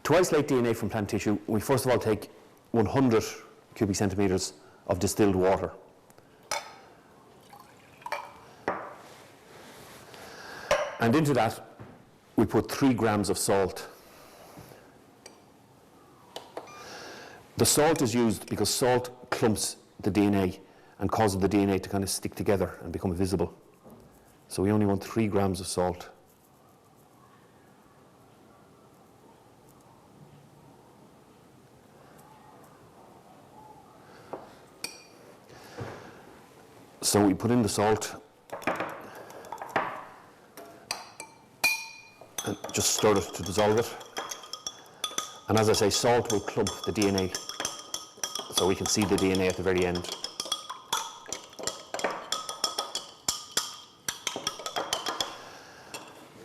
To isolate DNA from plant tissue, we first of all take 100 cubic centimetres of distilled water. And into that, we put 3 grams of salt. The salt is used because salt clumps the DNA and causes the DNA to kind of stick together and become visible. So we only want 3 grams of salt. So we put in the salt and just stir it to dissolve it. And as I say, salt will clump the DNA, so we can see the DNA at the very end.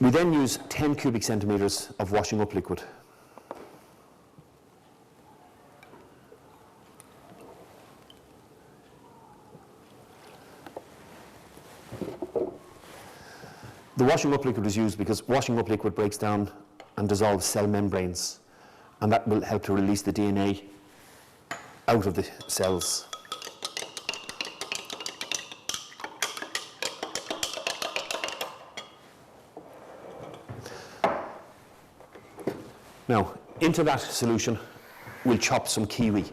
We then use 10 cubic centimetres of washing up liquid. The washing up liquid is used because washing up liquid breaks down and dissolves cell membranes, and that will help to release the DNA out of the cells. Now, into that solution, we'll chop some kiwi.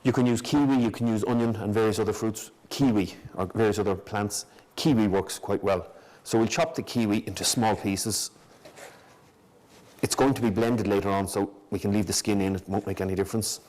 You can use kiwi, you can use onion and various other fruits. Kiwi, or various other plants, kiwi works quite well. So we'll chop the kiwi into small pieces. It's going to be blended later on, so we can leave the skin in, it won't make any difference.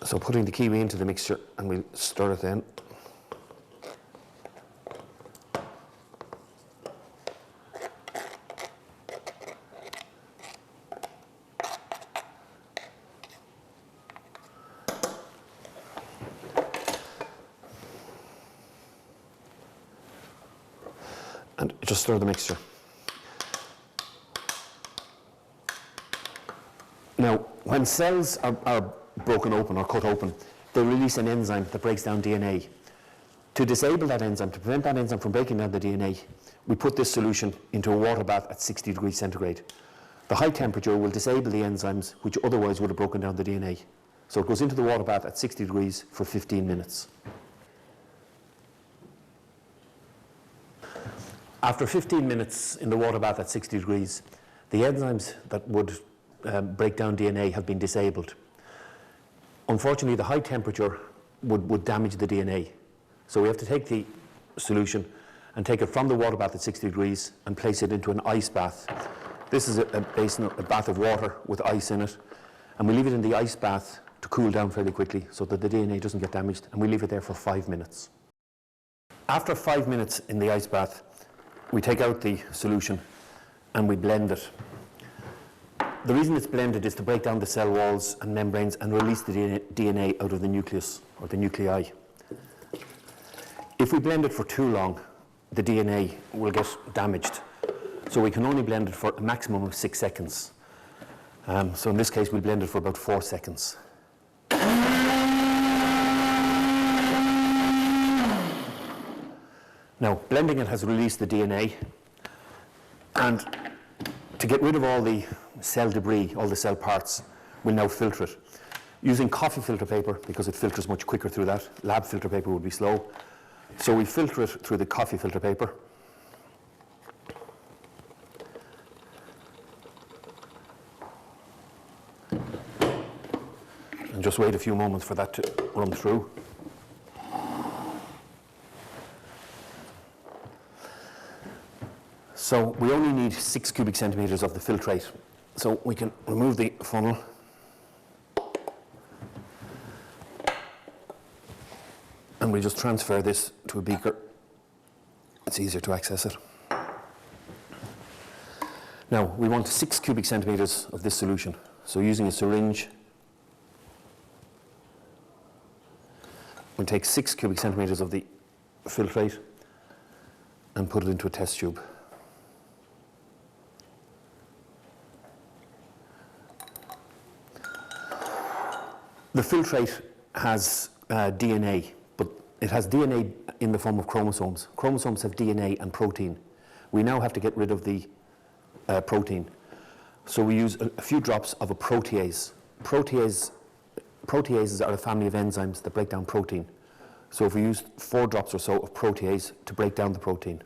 So putting the kiwi into the mixture, and we'll stir it then. And just stir the mixture. Now, when cells are broken open or cut open, they release an enzyme that breaks down DNA. To disable that enzyme, to prevent that enzyme from breaking down the DNA, we put this solution into a water bath at 60 degrees centigrade. The high temperature will disable the enzymes which otherwise would have broken down the DNA. So it goes into the water bath at 60 degrees for 15 minutes. After 15 minutes in the water bath at 60 degrees, the enzymes that would break down DNA have been disabled. Unfortunately, the high temperature would damage the DNA. So we have to take the solution and take it from the water bath at 60 degrees and place it into an ice bath. This is a bath of water with ice in it. And we leave it in the ice bath to cool down fairly quickly so that the DNA doesn't get damaged. And we leave it there for 5 minutes. After 5 minutes in the ice bath, we take out the solution and we blend it. The reason it's blended is to break down the cell walls and membranes and release the DNA out of the nucleus or the nuclei. If we blend it for too long, the DNA will get damaged. So we can only blend it for a maximum of 6 seconds. So in this case, we'll blend it for about 4 seconds. Now, blending it has released the DNA, and to get rid of all the cell debris, all the cell parts, we'll now filter it. Using coffee filter paper, because it filters much quicker through that. Lab filter paper would be slow. So we filter it through the coffee filter paper. And just wait a few moments for that to run through. So we only need 6 cubic centimetres of the filtrate. So we can remove the funnel. And we just transfer this to a beaker. It's easier to access it. Now, we want 6 cubic centimetres of this solution. So using a syringe, we'll take 6 cubic centimetres of the filtrate and put it into a test tube. The filtrate has DNA, but it has DNA in the form of chromosomes. Chromosomes have DNA and protein. We now have to get rid of the protein. So we use a few drops of a protease. Proteases are a family of enzymes that break down protein. So if we use 4 drops or so of protease to break down the protein.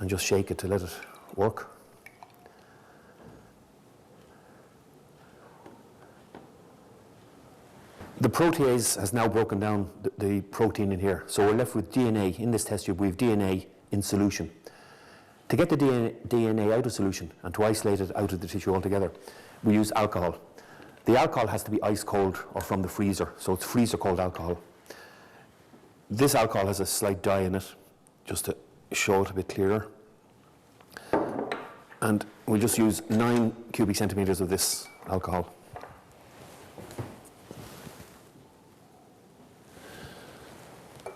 And just shake it to let it work. The protease has now broken down the protein in here, so we're left with DNA. In this test tube we have DNA in solution. To get the DNA out of solution and to isolate it out of the tissue altogether, we use alcohol. The alcohol has to be ice cold or from the freezer, so it's freezer cold alcohol. This alcohol has a slight dye in it, just to show it a bit clearer. And we'll just use 9 cubic centimetres of this alcohol.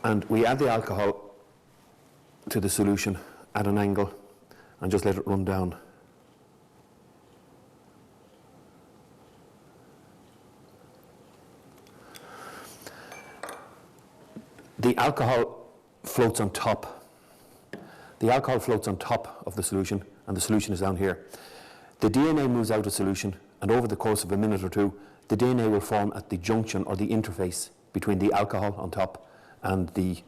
And we add the alcohol to the solution at an angle and just let it run down. The alcohol floats on top. The alcohol floats on top of the solution, and the solution is down here. The DNA moves out of solution, and over the course of a minute or two, the DNA will form at the junction or the interface between the alcohol on top and the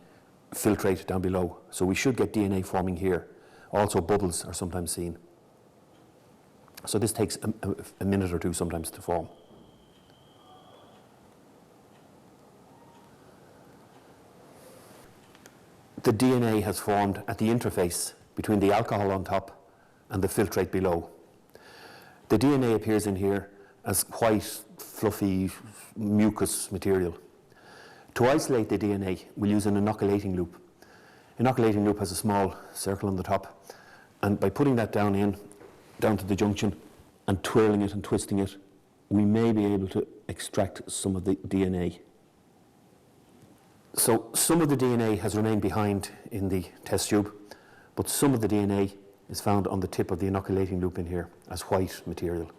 filtrate down below. So we should get DNA forming here. Also bubbles are sometimes seen. So this takes a minute or two sometimes to form. The DNA has formed at the interface between the alcohol on top and the filtrate below. The DNA appears in here as white, fluffy, mucus material. To isolate the DNA, we'll use an inoculating loop. Inoculating loop has a small circle on the top, and by putting that down to the junction, and twirling it and twisting it, we may be able to extract some of the DNA. So some of the DNA has remained behind in the test tube, but some of the DNA is found on the tip of the inoculating loop in here as white material.